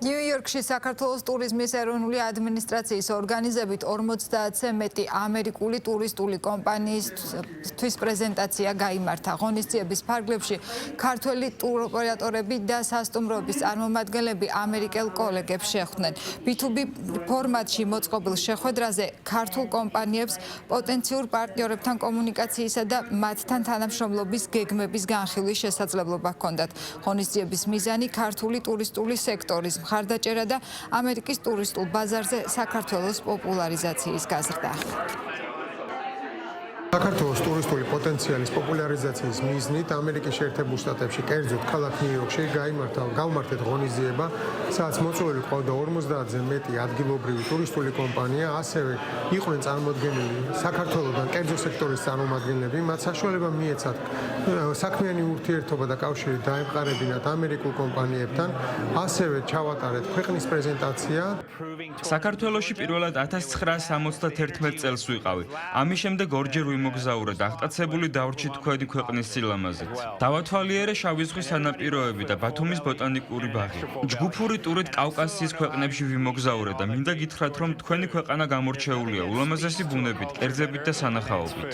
ნიუ-იორკში საქართველოს ტურიზმის ეროვნული ადმინისტრაციის ორგანიზებით 50-ზე მეტი ამერიკული ტურისტული კომპანიისთვის პრეზენტაცია გაიმართა. ღონისძიების ფარგლებში ქართველი ტუროპერატორები და სასტუმროების წარმომადგენლები ამერიკელ კოლეგებს შეხვდნენ. B2B ფორმატში მოწყობილ შეხვედრაზე ქართულ კომპანიებს პოტენციურ პარტნიორებთან კომუნიკაციისა და მათთან თანამშრომლობის გეგმების განხილვის შესაძლებლობა ჰქონდათ. ღონისძიების მიზანი ქართული ტურისტული სექტორის მხარდაჭერა და ამერიკის ტურისტულ ბაზარზე საქართველოს პოპულარიზაციის გაზრდა. საქართველოს ტურისტული პოტენციალის პოპულარიზაციის მიზნით ამერიკის შეერთებულ შტატებში, კერძოდ ქალაქ ნიუ-იორკში გავმართეთ ღონისძიება, სადაც მოწვეული ყავდა 50-ზე მეტი ადგილობრივი ტურისტული კომპანია, ასევე იყვნენ წარმოდგენილი საქართველოსთან კერძო სექტორის წარმომადგენლები, მათ საშუალება მიეცათ საქმიანი ურთიერთობა და კავშირი დაემყარებინათ ამერიკულ კომპანიებთან, ასევე ჩავატარეთ ქვეყნის პრეზენტაცია. საქართველოში პირველად 1971 წელს ვიყავი. ამის შემდეგ ორჯერ ვიმოგზაურე და აღტაცებული დავრჩი თქვენი ქვეყნის სილამაზით. დავათვალიერე შავი ზღვის სანაპიროები და ბათუმის ბოტანიკური ბაღი. ჯგუფური ტურით კავკასიის ქვეყნებში ვიმოგზაურე და მინდა გითხრათ, რომ თქვენი ქვეყანა გამორჩეულია ულამაზესი ბუნებით, კერძებით და სანახაობით.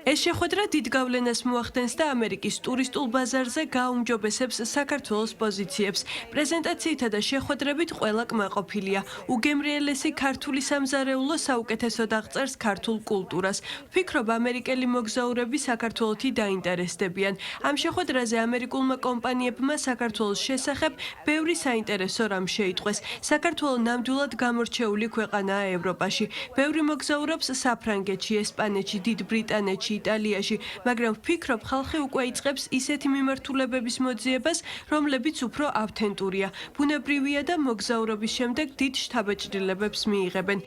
ეს შეხვედრა დიდ გავლენას მოახდენს და ამერიკის ტურისტულ ბაზარზე გააუმჯობესებს საქართველოს პოზიციებს. პრეზენტაციითა და შეხვედრებით ყველა კმაყოფილია. უგემრიელესი ქართული სამზარეულო საუკეთესოდ აღწერს ქართულ კულტურას. ვფიქრობ, ამერიკელი მოგზაურები საქართველოთი დაინტერესდებიან. ამ შეხვედრაზე ამერიკულმა კომპანიებმა საქართველოს შესახებ ბევრი საინტერესო რამ შეიტყვეს. საქართველო ნამდვილად გამორჩეული ქვეყანაა ევროპაში. ბევრი მოგზაურობს საფრანგეთში, ესპანეთში, დიდ ბრიტანეთში, იტალიაში, მაგრამ ვფიქრობ, ხალხი უკვე იწყებს ისეთი მიმართულებების მოძიებას, რომლებიც უფრო ავთენტურია, ბუნებრივია და მოგზაურობის შემდეგ დიდ შთაბეჭდილებებს მიიღებენ.